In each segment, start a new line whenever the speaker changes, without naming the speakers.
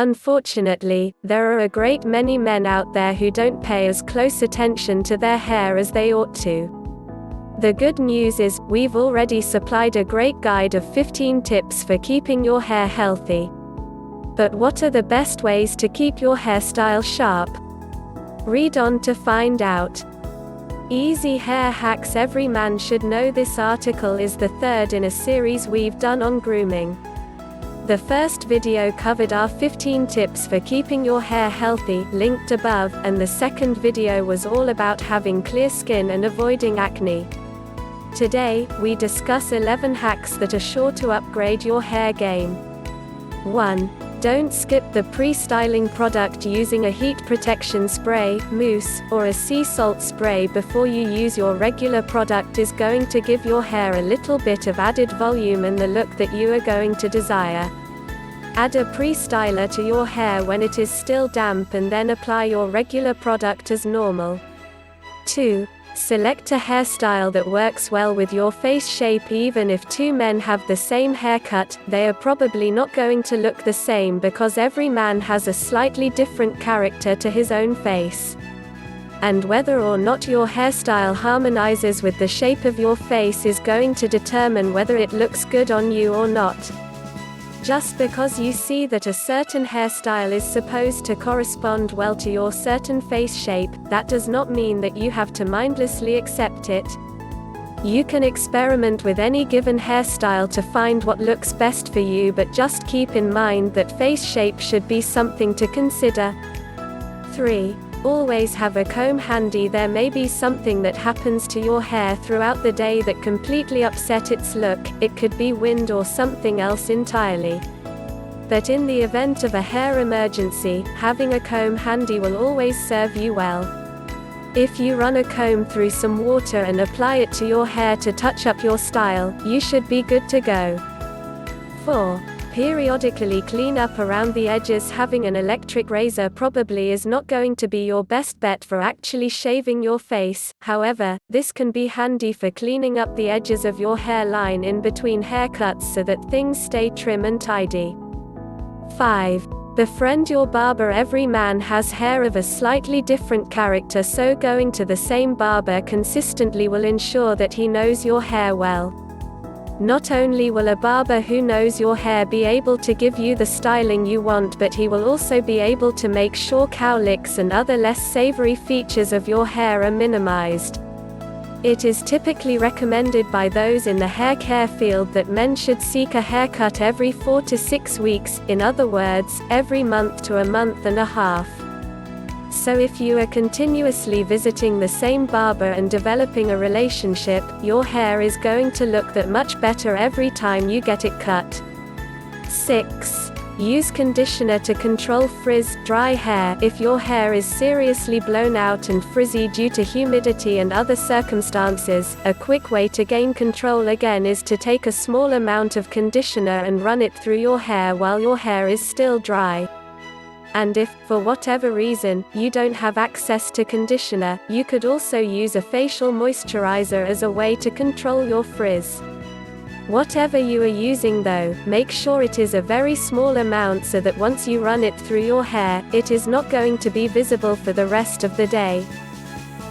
Unfortunately, there are a great many men out there who don't pay as close attention to their hair as they ought to. The good news is, we've already supplied a great guide of 15 tips for keeping your hair healthy. But what are the best ways to keep your hairstyle sharp? Read on to find out. Easy hair hacks every man should know. This article is the third in a series we've done on grooming. The first video covered our 15 tips for keeping your hair healthy, linked above, and the second video was all about having clear skin and avoiding acne. Today, we discuss 11 hacks that are sure to upgrade your hair game. 1. Don't skip the pre-styling product. Using a heat protection spray, mousse, or a sea salt spray before you use your regular product is going to give your hair a little bit of added volume and the look that you are going to desire. Add a pre-styler to your hair when it is still damp and then apply your regular product as normal. 2. Select a hairstyle that works well with your face shape. Even if two men have the same haircut, they are probably not going to look the same because every man has a slightly different character to his own face. And whether or not your hairstyle harmonizes with the shape of your face is going to determine whether it looks good on you or not. Just because you see that a certain hairstyle is supposed to correspond well to your certain face shape, that does not mean that you have to mindlessly accept it. You can experiment with any given hairstyle to find what looks best for you, but just keep in mind that face shape should be something to consider. 3. Always have a comb handy. There may be something that happens to your hair throughout the day that completely upset its look. It could be wind or something else entirely. But in the event of a hair emergency, having a comb handy will always serve you well. If you run a comb through some water and apply it to your hair to touch up your style, you should be good to go. 4. Periodically clean up around the edges. Having an electric razor probably is not going to be your best bet for actually shaving your face. However, this can be handy for cleaning up the edges of your hairline in between haircuts so that things stay trim and tidy. 5. Befriend your barber. Every man has hair of a slightly different character, so going to the same barber consistently will ensure that he knows your hair well. Not only will a barber who knows your hair be able to give you the styling you want, but he will also be able to make sure cowlicks and other less savory features of your hair are minimized. It is typically recommended by those in the hair care field that men should seek a haircut every 4 to 6 weeks, in other words, every month to a month and a half. So if you are continuously visiting the same barber and developing a relationship, your hair is going to look that much better every time you get it cut. 6. Use conditioner to control frizz, dry hair. If your hair is seriously blown out and frizzy due to humidity and other circumstances, a quick way to gain control again is to take a small amount of conditioner and run it through your hair while your hair is still dry. And if, for whatever reason, you don't have access to conditioner, you could also use a facial moisturizer as a way to control your frizz. Whatever you are using though, make sure it is a very small amount so that once you run it through your hair, it is not going to be visible for the rest of the day.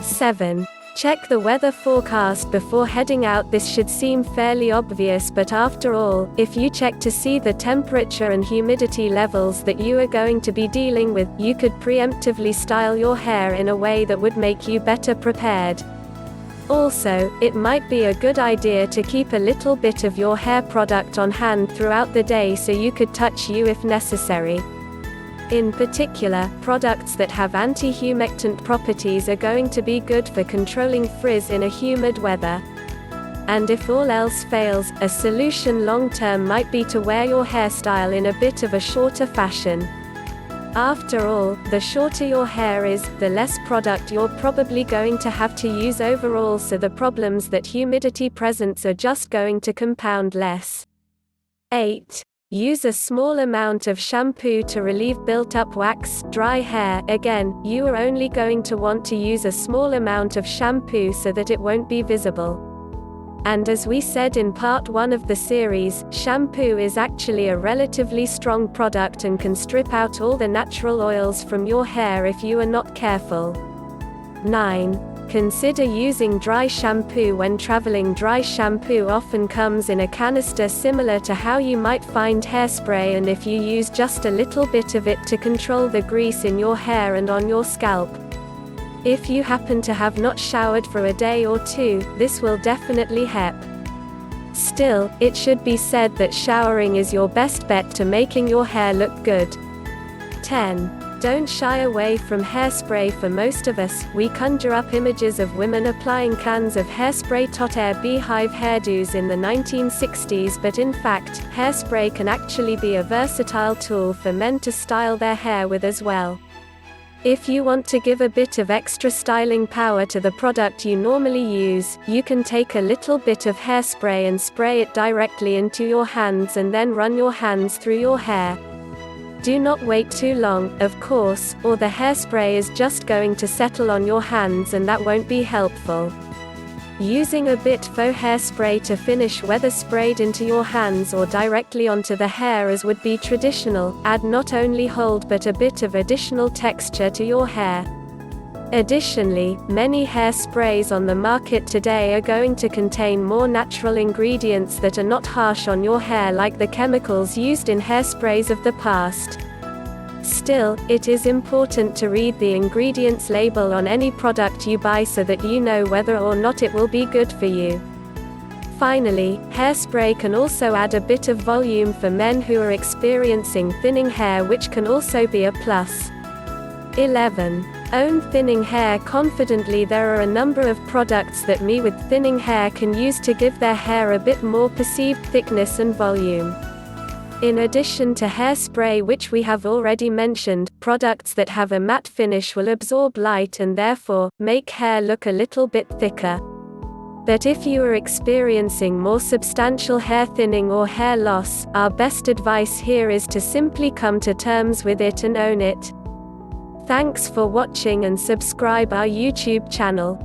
7. Check the weather forecast before heading out. This should seem fairly obvious, but after all, if you check to see the temperature and humidity levels that you are going to be dealing with, you could preemptively style your hair in a way that would make you better prepared. Also, it might be a good idea to keep a little bit of your hair product on hand throughout the day so you could touch you if necessary. In particular, products that have anti-humectant properties are going to be good for controlling frizz in a humid weather. And if all else fails, a solution long-term might be to wear your hairstyle in a bit of a shorter fashion. After all, the shorter your hair is, the less product you're probably going to have to use overall, so the problems that humidity presents are just going to compound less. 8. Use a small amount of shampoo to relieve built-up wax, dry hair. Again, you are only going to want to use a small amount of shampoo so that it won't be visible. And as we said in part 1 of the series, shampoo is actually a relatively strong product and can strip out all the natural oils from your hair if you are not careful. 9. Consider using dry shampoo when traveling. Dry shampoo often comes in a canister similar to how you might find hairspray, and if you use just a little bit of it to control the grease in your hair and on your scalp. If you happen to have not showered for a day or two, this will definitely help. Still, it should be said that showering is your best bet to making your hair look good. 10. Don't shy away from hairspray. For most of us, we conjure up images of women applying cans of hairspray hair beehive hairdos in the 1960s, but in fact, hairspray can actually be a versatile tool for men to style their hair with as well. If you want to give a bit of extra styling power to the product you normally use, you can take a little bit of hairspray and spray it directly into your hands and then run your hands through your hair. Do not wait too long, of course, or the hairspray is just going to settle on your hands and that won't be helpful. Using a bit faux hairspray to finish, whether sprayed into your hands or directly onto the hair as would be traditional, add not only hold but a bit of additional texture to your hair. Additionally, many hairsprays on the market today are going to contain more natural ingredients that are not harsh on your hair like the chemicals used in hairsprays of the past. Still, it is important to read the ingredients label on any product you buy so that you know whether or not it will be good for you. Finally, hairspray can also add a bit of volume for men who are experiencing thinning hair, which can also be a plus. 11. Own thinning hair confidently. There are a number of products that men with thinning hair can use to give their hair a bit more perceived thickness and volume. In addition to hairspray, which we have already mentioned, products that have a matte finish will absorb light and therefore make hair look a little bit thicker. But if you are experiencing more substantial hair thinning or hair loss, our best advice here is to simply come to terms with it and own it. Thanks for watching and subscribe our YouTube channel.